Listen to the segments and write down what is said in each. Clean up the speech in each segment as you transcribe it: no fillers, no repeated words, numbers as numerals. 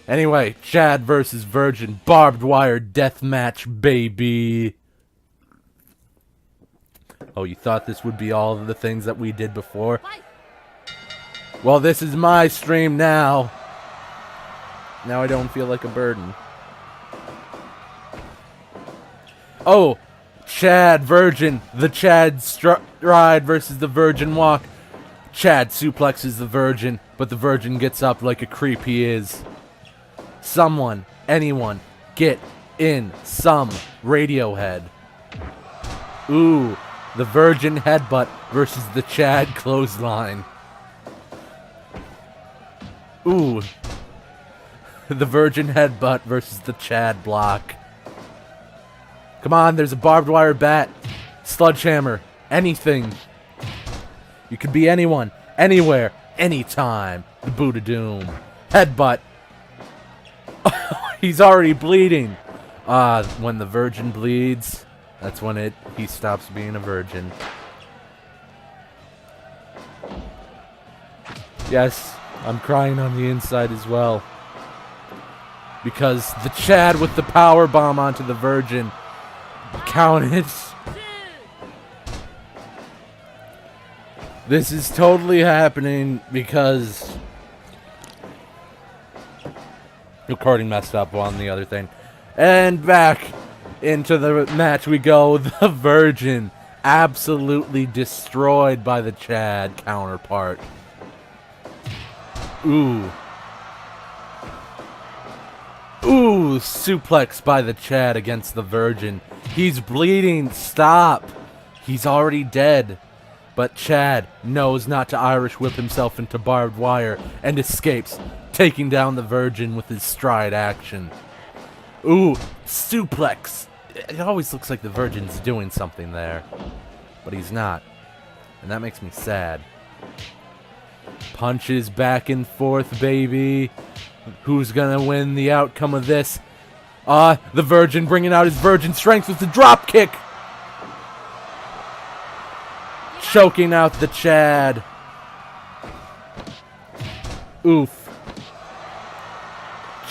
Anyway, Chad versus Virgin. Barbed wire death match, baby. Oh, you thought this would be all of the things that we did before? Well, this is my stream now. Now I don't feel like a burden. Oh, Chad Virgin. The Chad stride versus the Virgin walk. Chad suplexes the Virgin, but the Virgin gets up like a creep he is. Someone, anyone, get in some Radiohead. Ooh, the Virgin headbutt versus the Chad clothesline. Ooh, the Virgin headbutt versus the Chad block. Come on, there's a barbed wire bat, sledgehammer, anything. You could be anyone, anywhere, anytime. The Buddha Doom. Headbutt. He's already bleeding. When the Virgin bleeds, that's when he stops being a virgin. Yes, I'm crying on the inside as well. Because the Chad with the power bomb onto the Virgin counted. This is totally happening because recording messed up on the other thing. And back into the match we go. The Virgin absolutely destroyed by the Chad counterpart. Ooh. Ooh, suplex by the Chad against the Virgin. He's bleeding. Stop. He's already dead. But Chad knows not to Irish whip himself into barbed wire and escapes, taking down the Virgin with his stride action. Ooh, suplex. It always looks like the Virgin's doing something there, but he's not. And that makes me sad. Punches back and forth, baby. Who's gonna win the outcome of this? The Virgin bringing out his Virgin strength with the drop kick. Choking out the Chad. Oof.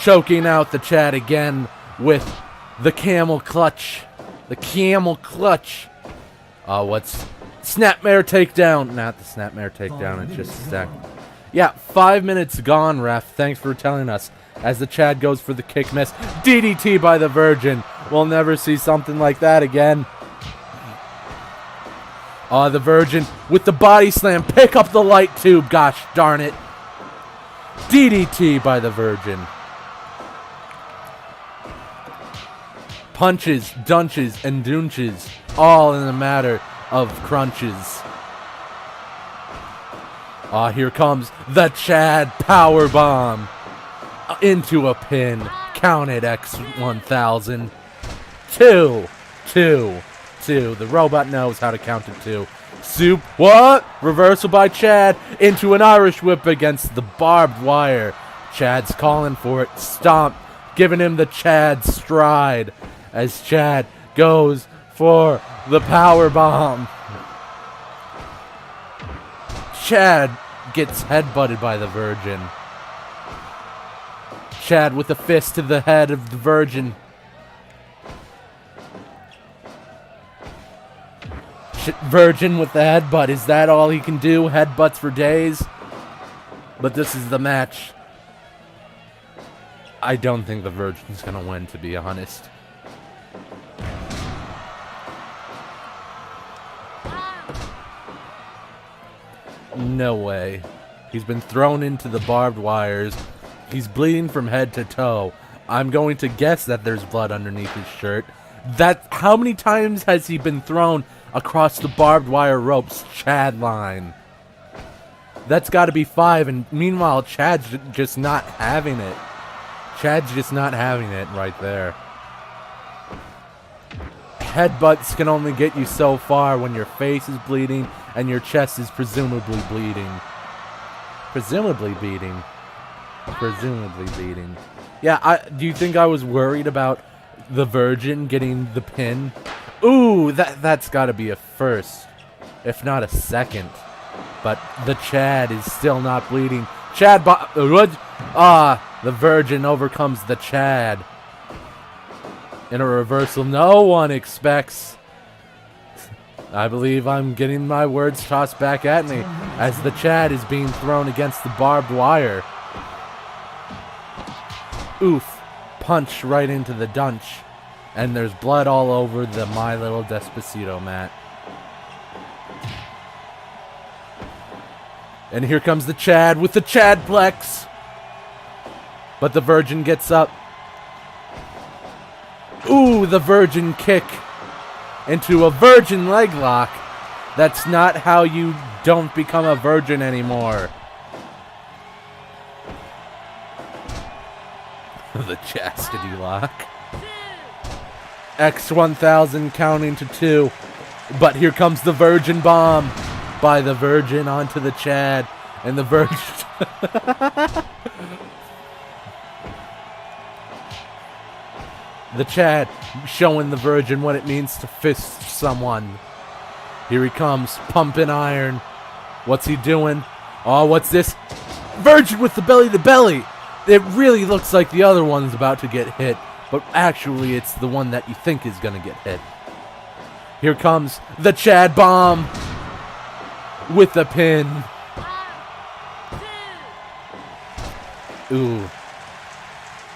Choking out the Chad again with the camel clutch. The camel clutch. What's snapmare takedown? Not the snapmare takedown, it's just a stack. Yeah, 5 minutes gone, ref. Thanks for telling us. As the Chad goes for the kick miss. DDT by the Virgin. We'll never see something like that again. The Virgin with the body slam. Pick up the light tube. Gosh darn it. DDT by the Virgin. Punches, dunches, and doonches. All in a matter of crunches. Here comes the Chad powerbomb. Into a pin. Counted X1000. Two. The robot knows how to count to 2. What? Reversal by Chad into an Irish whip against the barbed wire. Chad's calling for it. Stomp. Giving him the Chad stride as Chad goes for the power bomb. Chad gets headbutted by the Virgin. Chad with a fist to the head of the Virgin. Virgin with the headbutt. Is that all he can do? Headbutts for days? But this is the match. I don't think the Virgin's gonna win, to be honest. No way. He's been thrown into the barbed wires. He's bleeding from head to toe. I'm going to guess that there's blood underneath his shirt. How many times has he been thrown across the barbed wire ropes Chad line? That's got to be 5, and meanwhile Chad's just not having it. Chad's just not having it right there. Headbutts can only get you so far when your face is bleeding and your chest is presumably bleeding. Presumably beating. Yeah, do you think I was worried about the Virgin getting the pin? Ooh, that's got to be a first, if not a second. But the Chad is still not bleeding. The Virgin overcomes the Chad. In a reversal no one expects. I believe I'm getting my words tossed back at me as the Chad is being thrown against the barbed wire. Oof. Punch right into the dunch. And there's blood all over the My Little Despacito mat. And here comes the Chad with the Chadplex. But the Virgin gets up. Ooh, the Virgin kick into a Virgin leg lock. That's not how you don't become a virgin anymore. The chastity lock. X1000 counting to 2. But here comes the Virgin Bomb by the Virgin onto the Chad. And the Virgin... The Chad showing the Virgin what it means to fist someone. Here he comes, pumping iron. What's he doing? Oh, what's this? Virgin with the belly to belly. It really looks like the other one's about to get hit, but actually it's the one that you think is going to get hit. Here comes the Chad Bomb with the pin. Ooh.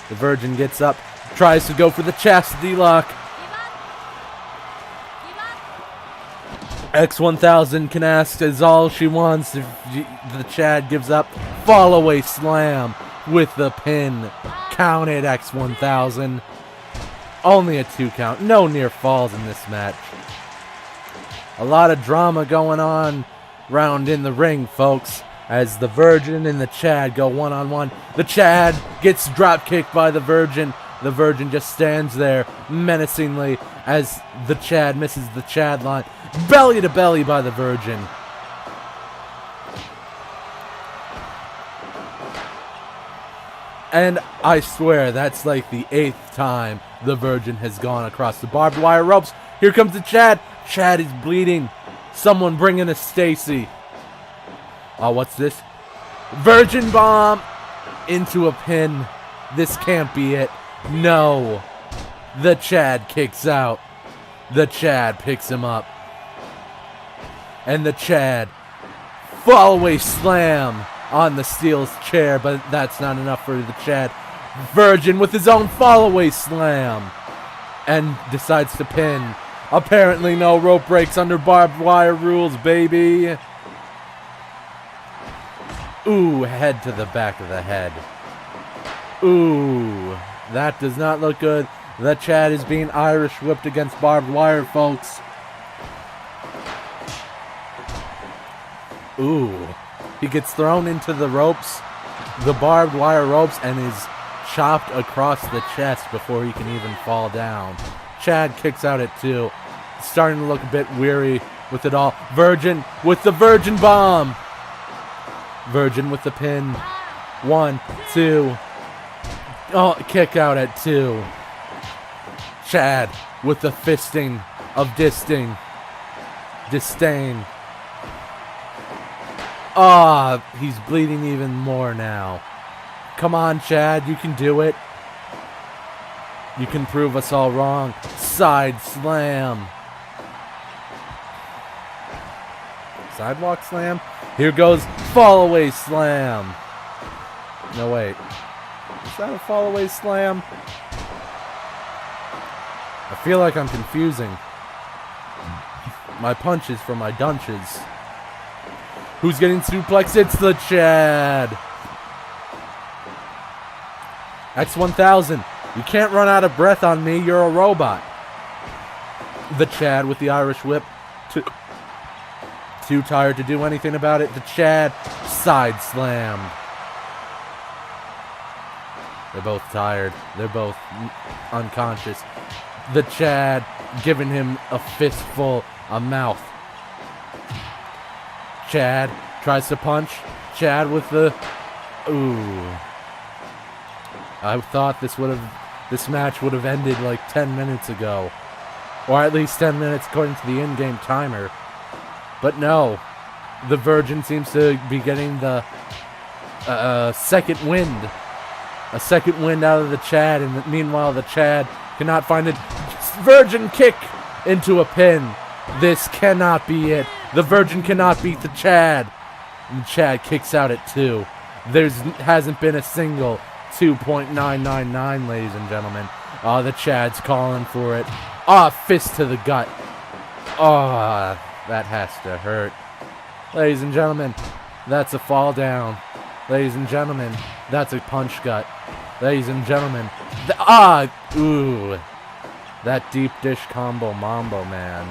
The Virgin gets up. Tries to go for the chastity lock. X1000 can ask as all she wants if the Chad gives up. Fall away slam with the pin. Count it, X1000. Only a 2 count. No near falls in this match. A lot of drama going on round in the ring, folks. As the Virgin and the Chad go one-on-one. The Chad gets drop kicked by the Virgin. The Virgin just stands there menacingly as the Chad misses the Chad line. Belly to belly by the Virgin. And I swear that's like the 8th time the Virgin has gone across the barbed wire ropes. Here comes the Chad. Chad is bleeding. Someone bring in a Stacy. Oh, what's this? Virgin Bomb into a pin. This can't be it. No. The Chad kicks out. The Chad picks him up. And the Chad fall away slam on the Steel's chair, but that's not enough for the Chad. Virgin with his own fall away slam. And decides to pin. Apparently no rope breaks under barbed wire rules, baby. Ooh, head to the back of the head. Ooh, that does not look good. The Chad is being Irish whipped against barbed wire, folks. Ooh, he gets thrown into the ropes, the barbed wire ropes, and is chopped across the chest before he can even fall down. Chad kicks out at 2. Starting to look a bit weary with it all. Virgin with the Virgin Bomb. Virgin with the pin. 1, 2. Oh, kick out at 2. Chad with the fisting of disdain. Ah, he's bleeding even more now. Come on, Chad, you can do it. You can prove us all wrong. Side slam. Sidewalk slam. Here goes fall away slam. No, wait. Is that a fall away slam? I feel like I'm confusing my punches from my dunches. Who's getting suplexed? It's the Chad. X1000. You can't run out of breath on me. You're a robot. The Chad with the Irish whip. Too tired to do anything about it. The Chad side slammed. They're both tired. They're both unconscious. The Chad giving him a fistful of mouth. Chad tries to punch. Chad with the... Ooh. I thought this match would have ended like 10 minutes ago. Or at least 10 minutes according to the in-game timer. But no. The Virgin seems to be getting the second wind A second wind out of the Chad, and meanwhile the Chad cannot find it. Virgin kick into a pin. This cannot be it. The Virgin cannot beat the Chad. And Chad kicks out at 2. There hasn't been a single 2.999, ladies and gentlemen. Oh, the Chad's calling for it. Oh, fist to the gut. Oh, that has to hurt. Ladies and gentlemen, that's a fall down. Ladies and gentlemen, that's a punch gut. Ladies and gentlemen, ooh. That deep dish combo mambo, man.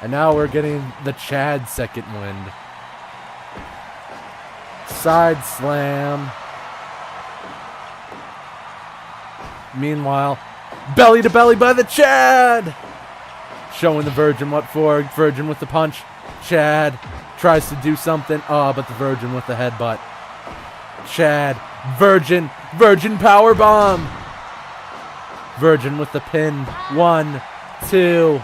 And now we're getting the Chad second wind. Side slam. Meanwhile, belly to belly by the Chad. Showing the Virgin what for. Virgin with the punch. Chad tries to do something. Oh, but the Virgin with the headbutt. Chad. Virgin power bomb. Virgin with the pin. 1, 2.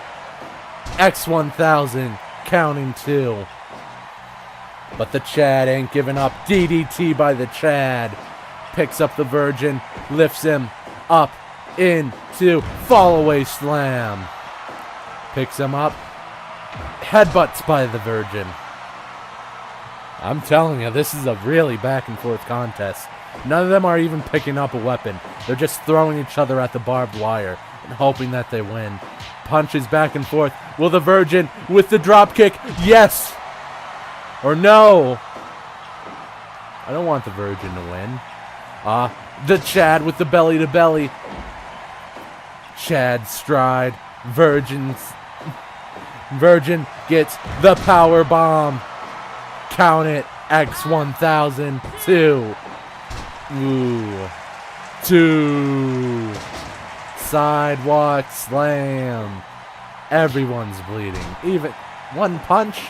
X1000 counting 2. But the Chad ain't giving up. DDT by the Chad. Picks up the Virgin. Lifts him up into fall away slam. Picks him up. Headbutts by the Virgin. I'm telling you, this is a really back and forth contest. None of them are even picking up a weapon. They're just throwing each other at the barbed wire and hoping that they win. Punches back and forth. Will the Virgin with the drop kick? Yes! Or no? I don't want the Virgin to win. The Chad with the belly to belly. Chad stride. Virgin gets the power bomb. Count it. X1000. 2. Ooh. 2. Sidewalk slam. Everyone's bleeding. Even one punch.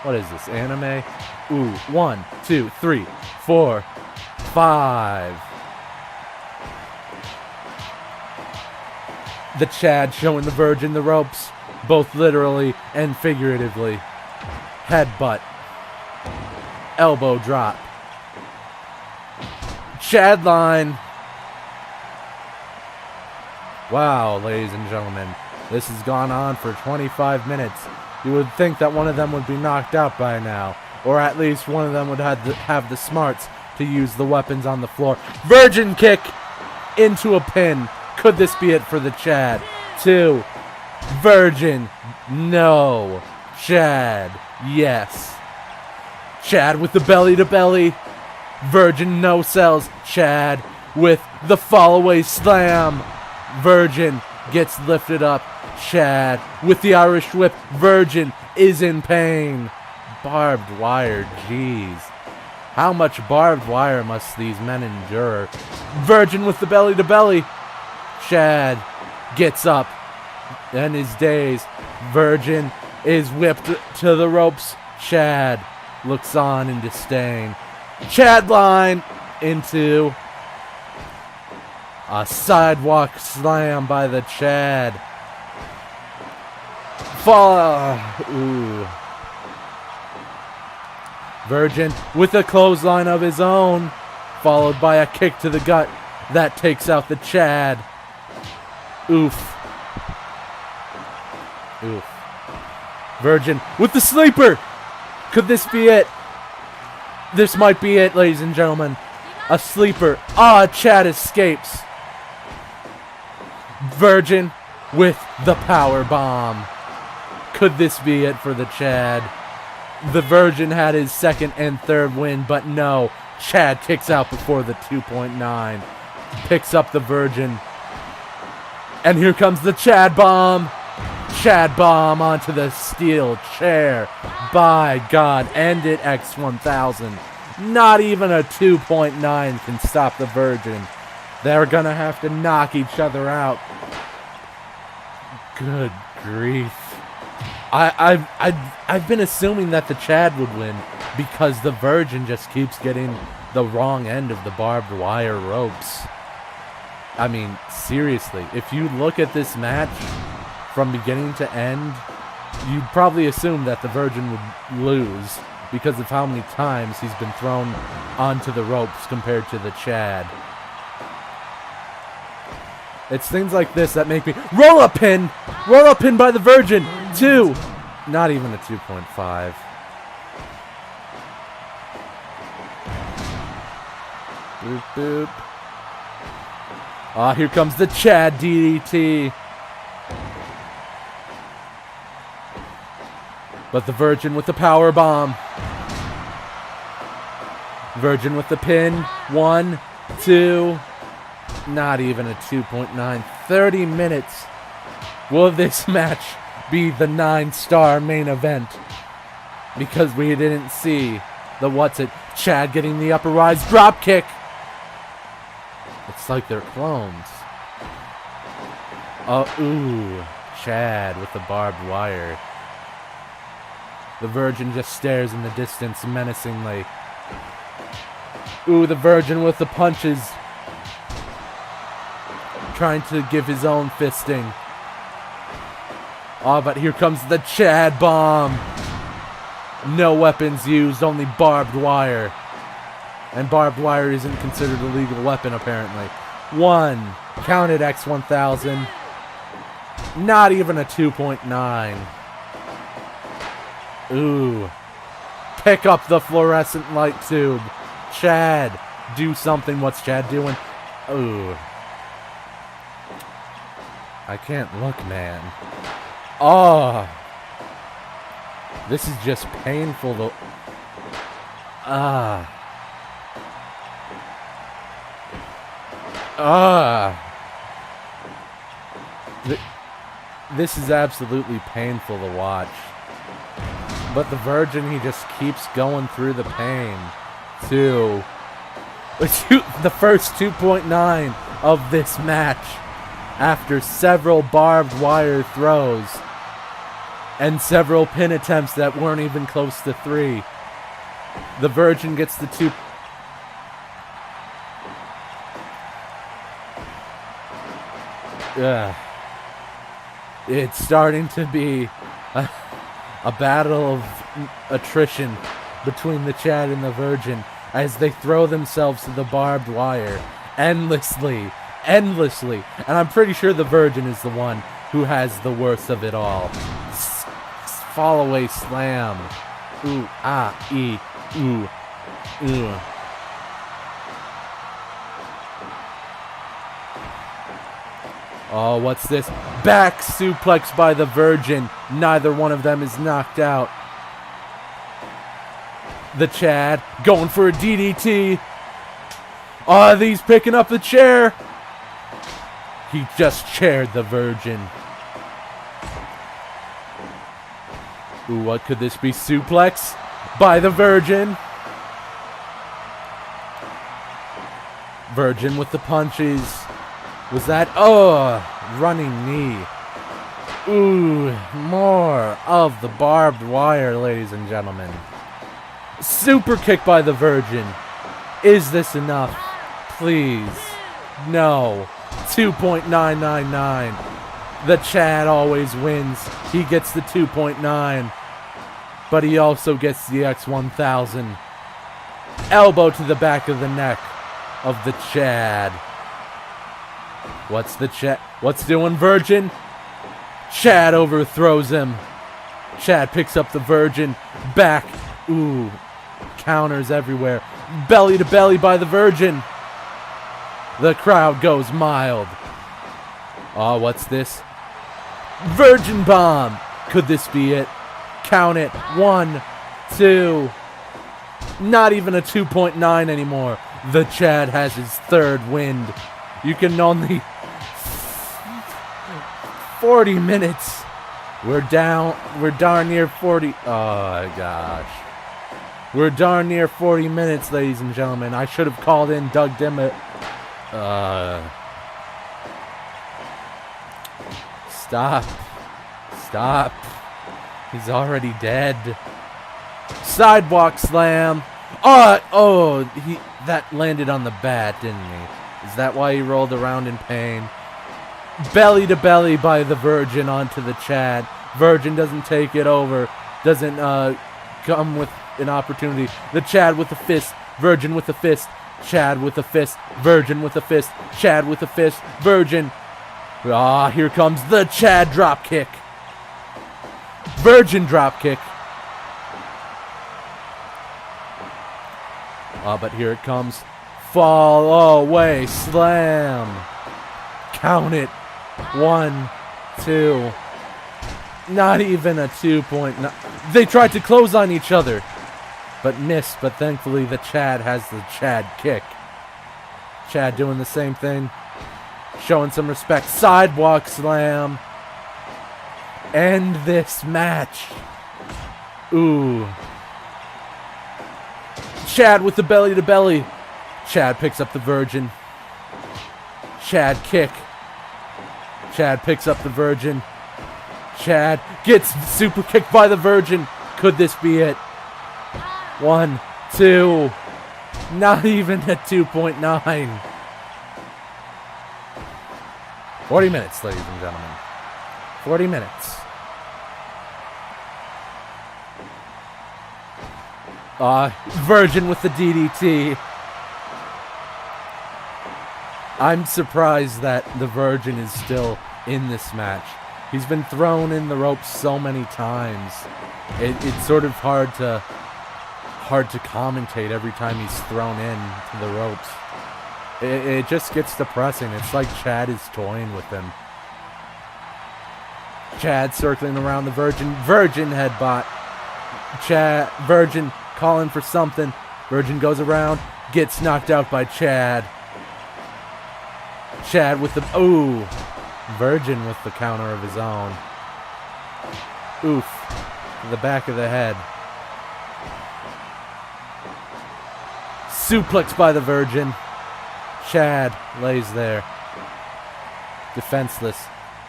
What is this, anime? Ooh. 1, 2, 3, 4, 5. The Chad showing the Virgin the ropes, both literally and figuratively. Headbutt. Elbow drop. Chad line. Wow, ladies and gentlemen. This has gone on for 25 minutes. You would think that one of them would be knocked out by now. Or at least one of them would have the smarts to use the weapons on the floor. Virgin kick into a pin. Could this be it for the Chad? 2. Virgin. No. Chad. Yes. Chad with the belly to belly. Virgin no sells. Chad with the fall away slam. Virgin gets lifted up. Chad with the Irish whip. Virgin is in pain. Barbed wire, jeez. How much barbed wire must these men endure? Virgin with the belly to belly. Chad gets up and his days. Virgin is whipped to the ropes. Chad looks on in disdain. Chad line into a sidewalk slam by the Chad. Fall. Ooh. Virgin with a clothesline of his own, followed by a kick to the gut that takes out the Chad. Oof. Oof. Virgin with the sleeper. Could this be it? This might be it, ladies and gentlemen. A sleeper. Chad escapes. Virgin with the power bomb. Could this be it for the Chad? The Virgin had his second and third win, but no. Chad kicks out before the 2.9. Picks up the Virgin. And here comes the Chad bomb. Chad bomb onto the steel chair. By God, end it, X1000. Not even a 2.9 can stop the Virgin. They're gonna have to knock each other out. Good grief. I've been assuming that the Chad would win because the Virgin just keeps getting the wrong end of the barbed wire ropes. I mean, seriously, if you look at this match from beginning to end, you'd probably assume that the Virgin would lose because of how many times he's been thrown onto the ropes compared to the Chad. It's things like this that make me... Roll-up pin! Roll-up pin by the Virgin! 2! Not even a 2.5. Boop, boop. Ah, here comes the Chad DDT. But the Virgin with the power bomb. Virgin with the pin. 1, 2... Not even a 2.9. 30 minutes. Will this match be the 9-star main event? Because we didn't see the Chad getting the upper rise drop kick. It's like they're clones. Oh, ooh. Chad with the barbed wire. The Virgin just stares in the distance menacingly. Ooh, the Virgin with the punches. Trying to give his own fisting. Oh, but here comes the Chad bomb. No weapons used, only barbed wire. And barbed wire isn't considered a legal weapon, apparently. 1. Counted X1000. Not even a 2.9. Ooh. Pick up the fluorescent light tube. Chad, do something. What's Chad doing? Ooh. I can't look, man. Oh. This is just painful to... This is absolutely painful to watch. But the Virgin, he just keeps going through the pain. 2. The first 2.9 of this match. After several barbed wire throws and several pin attempts that weren't even close to 3, the Virgin gets the 2. It's starting to be a battle of attrition between the Chad and the Virgin as they throw themselves to the barbed wire endlessly. And I'm pretty sure the Virgin is the one who has the worst of it all. Fall away slam. Ooh, ah, ee, ooh, ooh. Oh, what's this? Back suplex by the Virgin. Neither one of them is knocked out. The Chad going for a DDT. Oh, he's picking up the chair. He just chaired the Virgin. Ooh, what could this be? Suplex by the Virgin. Virgin with the punches. Was that... Oh, running knee. Ooh, more of the barbed wire, ladies and gentlemen. Super kick by the Virgin. Is this enough? Please. No. 2.999. The Chad always wins. He gets the 2.9. But he also gets the X1000. Elbow to the back of the neck of the Chad. What's the Chad? What's doing Virgin? Chad overthrows him. Chad picks up the Virgin. Back. Ooh. Counters everywhere. Belly to belly by the Virgin. The crowd goes mild. Oh, what's this? Virgin bomb. Could this be it? Count it. 1, 2. Not even a 2.9 anymore. The Chad has his third wind. You can only... 40 minutes. We're darn near 40... Oh, gosh. We're darn near 40 minutes, ladies and gentlemen. I should have called in Doug Dimmitt. Stop. Stop. He's already dead. Sidewalk slam. That landed on the bat, didn't he? Is that why he rolled around in pain? Belly to belly by the Virgin onto the Chad. Virgin doesn't take it over. Doesn't come with an opportunity. The Chad with the fist. Virgin with the fist. Chad with the fist. Virgin with the fist. Chad with the fist. Virgin. Ah, here comes the Chad drop kick. Virgin drop kick. But here it comes. Fall away. Slam. Count it. 1, 2. Not even a 2-point. They tried to close on each other, but missed. But thankfully, the Chad has the Chad kick. Chad doing the same thing. Showing some respect. Sidewalk slam. End this match. Ooh. Chad with the belly to belly. Chad picks up the Virgin. Chad kick. Chad picks up the Virgin. Chad gets super kicked by the Virgin. Could this be it? 1, 2. Not even a 2.9. 40 minutes, ladies and gentlemen. 40 minutes. Virgin with the DDT. I'm surprised that the Virgin is still in this match. He's been thrown in the ropes so many times. It's sort of hard to commentate every time he's thrown in to the ropes. It just gets depressing. It's like Chad is toying with him. Chad circling around the Virgin. Virgin headbutt. Chad. Virgin calling for something. Virgin goes around. Gets knocked out by Chad. Chad with the... Ooh. Virgin with the counter of his own. Oof. To the back of the head. Suplex by the Virgin. Chad lays there. Defenseless.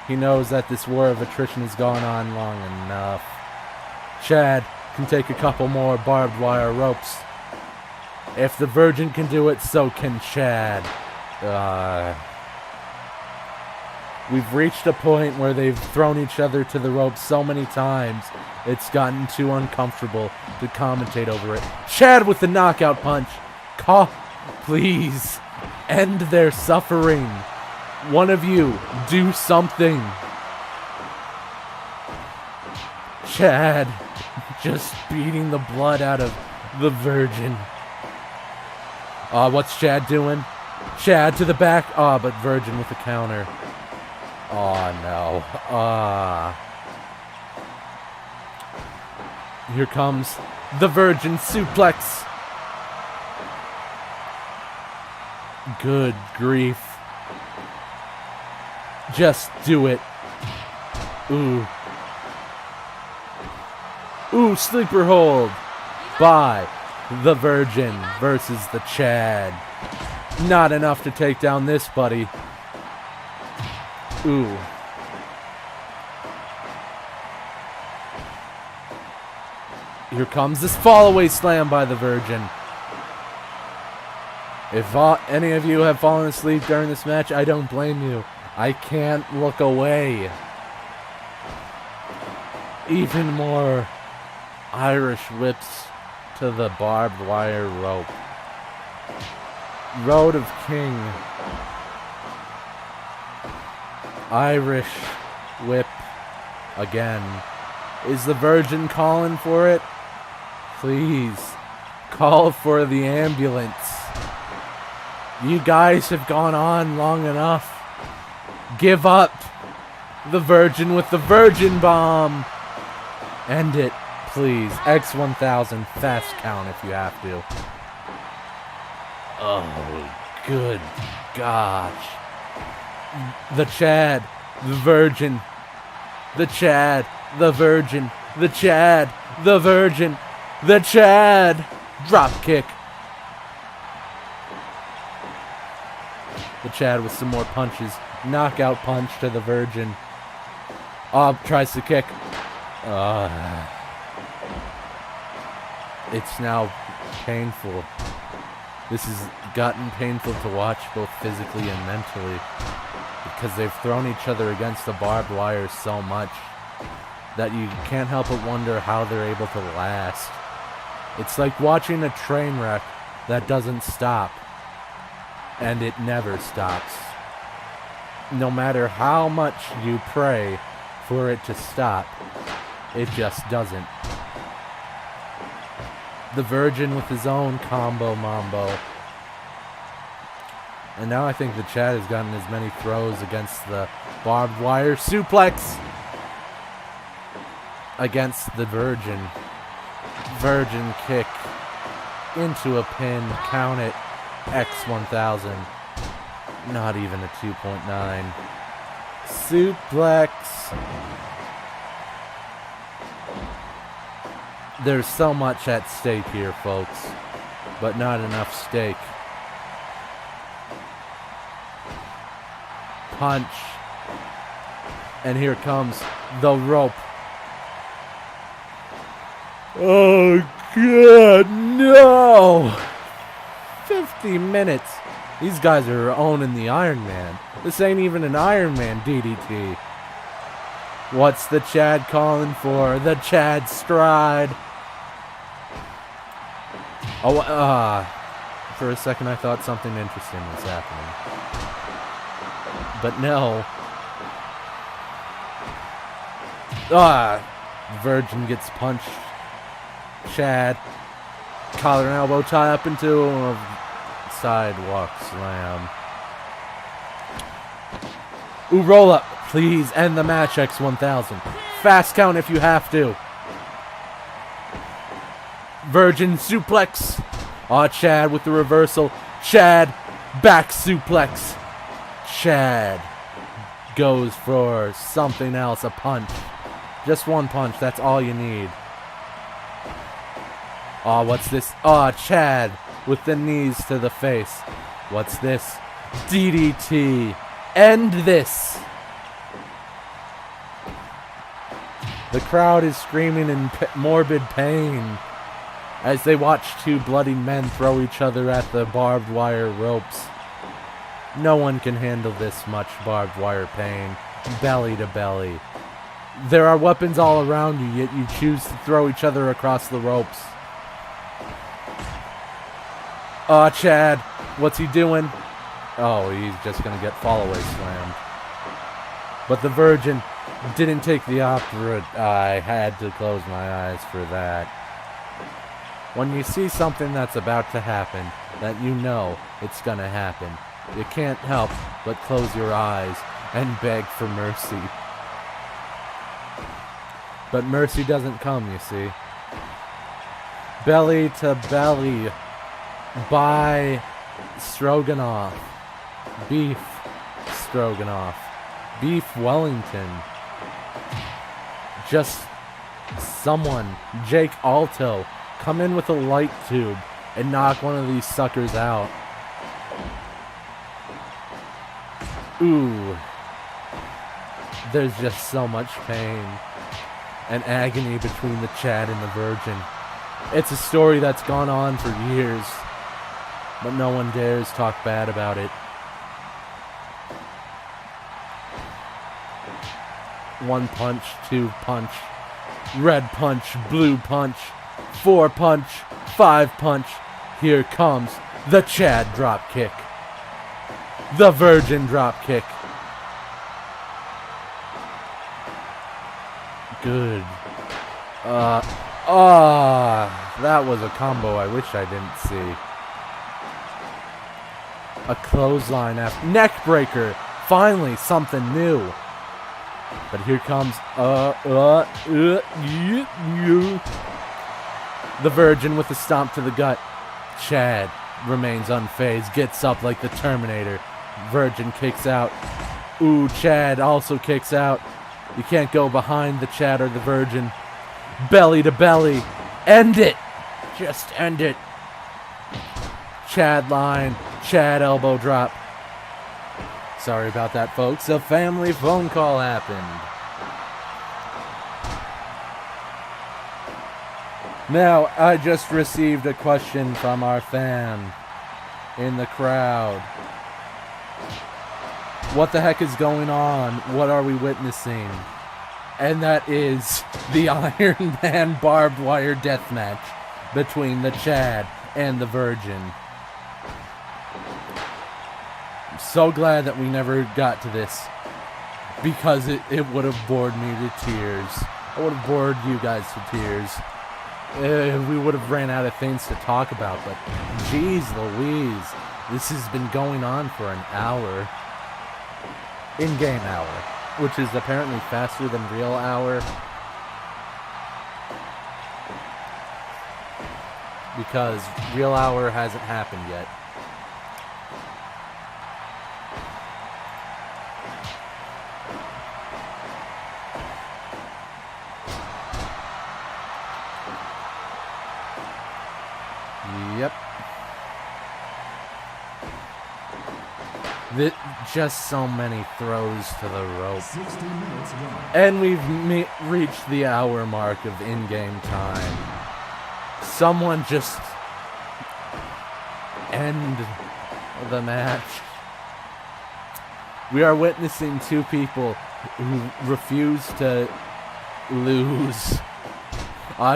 He knows that this war of attrition has gone on long enough. Chad can take a couple more barbed wire ropes. If the Virgin can do it, so can Chad. We've reached a point where they've thrown each other to the ropes so many times, it's gotten too uncomfortable to commentate over it. Chad with the knockout punch. Please, end their suffering. One of you, do something. Chad just beating the blood out of the Virgin. What's Chad doing? Chad to the back. But Virgin with the counter. Oh, no. Here comes the Virgin suplex. Good grief. Just do it. Ooh. Ooh, sleeper hold by the Virgin versus the Chad. Not enough to take down this buddy. Ooh. Here comes this fall-away slam by the Virgin. If any of you have fallen asleep during this match, I don't blame you. I can't look away. Even more Irish whips to the barbed wire rope. Road of King. Irish whip again. Is the Virgin calling for it? Please, call for the ambulance. You guys have gone on long enough. Give up. The Virgin with the Virgin Bomb. End it, please. X1000 fast count if you have to. Oh, good gosh. The Chad, the Virgin. The Chad, the Virgin. The Chad, the Virgin. The Chad. Drop kick. The Chad with some more punches. Knockout punch to the Virgin. Tries to kick. It's now painful. This has gotten painful to watch both physically and mentally because they've thrown each other against the barbed wire so much that you can't help but wonder how they're able to last. It's like watching a train wreck that doesn't stop. And it never stops. No matter how much you pray for it to stop, it just doesn't. The Virgin with his own combo mambo. And now I think the Chad has gotten as many throws against the barbed wire suplex against the Virgin. Virgin kick into a pin. Count it. X1000. Not even a 2.9. Suplex. There's so much at stake here, folks, but not enough stake. Punch. And here comes the rope. Oh, God, no! 50 minutes. These guys are owning the Iron Man. This ain't even an Iron Man DDT. What's the Chad calling for? The Chad stride. Oh, for a second I thought something interesting was happening. But no. Virgin gets punched. Chad. Collar and elbow tie up into a sidewalk slam. Ooh, roll up. Please end the match, X1000. Fast count if you have to. Virgin suplex. Chad with the reversal. Chad back suplex. Chad goes for something else, a punch. Just one punch, that's all you need. What's this? Chad with the knees to the face. What's this? DDT. End this. The crowd is screaming in morbid pain as they watch two bloody men throw each other at the barbed wire ropes. No one can handle this much barbed wire pain, belly to belly. There are weapons all around you, yet you choose to throw each other across the ropes. Chad, what's he doing? Oh, he's just gonna get fall-away slammed. But the Virgin didn't take the opera. I had to close my eyes for that. When you see something that's about to happen, that you know it's gonna happen, you can't help but close your eyes and beg for mercy. But mercy doesn't come, you see. Belly to belly. By Stroganoff. Beef Stroganoff. Beef Wellington. Just someone, Jake Alto, come in with a light tube and knock one of these suckers out. Ooh. There's just so much pain and agony between the Chad and the Virgin. It's a story that's gone on for years, but no one dares talk bad about it. One punch, two punch, red punch, blue punch, 4 punch, 5 punch. Here comes the Chad drop kick. The Virgin drop kick. Good. That was a combo I wish I didn't see. A clothesline after neck breaker. Finally, something new. But here comes the Virgin with a stomp to the gut. Chad remains unfazed, gets up like the Terminator. Virgin kicks out. Ooh, Chad also kicks out. You can't go behind the Chad or the Virgin. Belly to belly. End it. Just end it. Chad line. Chad elbow drop. Sorry about that, folks. A family phone call happened. Now, I just received a question from our fan in the crowd. What the heck is going on? What are we witnessing? And that is the Iron Man barbed wire death match. between the Chad and the Virgin. I'm so glad that we never got to this, because it would have bored me to tears. I would have bored you guys to tears. We would have ran out of things to talk about, but geez Louise, this has been going on for an hour. In-game hour, which is apparently faster than real hour. Because real hour hasn't happened yet. Yep. Just so many throws to the rope. And we've reached the hour mark of in-game time. Someone just end the match. We are witnessing two people who refuse to lose.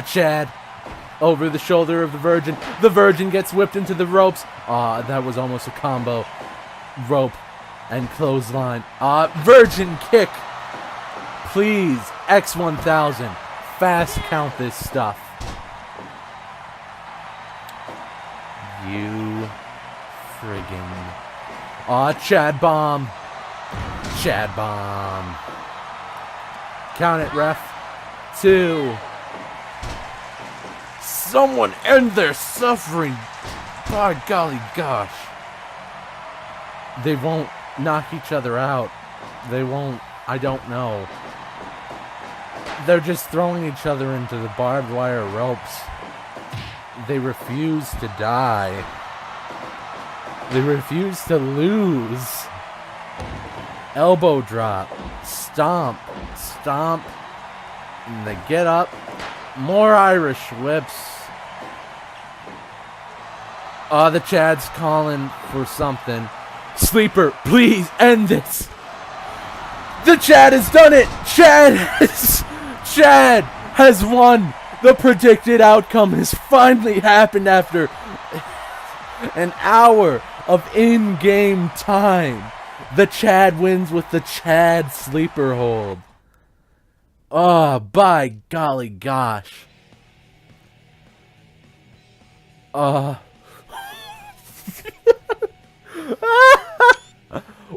Chad, over the shoulder of the Virgin. The Virgin gets whipped into the ropes. That was almost a combo. Rope and clothesline. Virgin kick. Please, X1000. Fast count this stuff. You friggin'. Chad bomb. Chad bomb. Count it, ref. 2. Someone end their suffering. By golly gosh. They won't knock each other out. They won't. I don't know. They're just throwing each other into the barbed wire ropes. They refuse to die. They refuse to lose. Elbow drop. Stomp. Stomp. And they get up. More Irish whips. The Chad's calling for something. Sleeper, please end this. The Chad has done it. Chad has won. The predicted outcome has finally happened after an hour of in-game time. The Chad wins with the Chad sleeper hold. By golly gosh.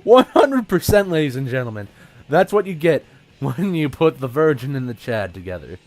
100%, ladies and gentlemen. That's what you get when you put the Virgin and the Chad together.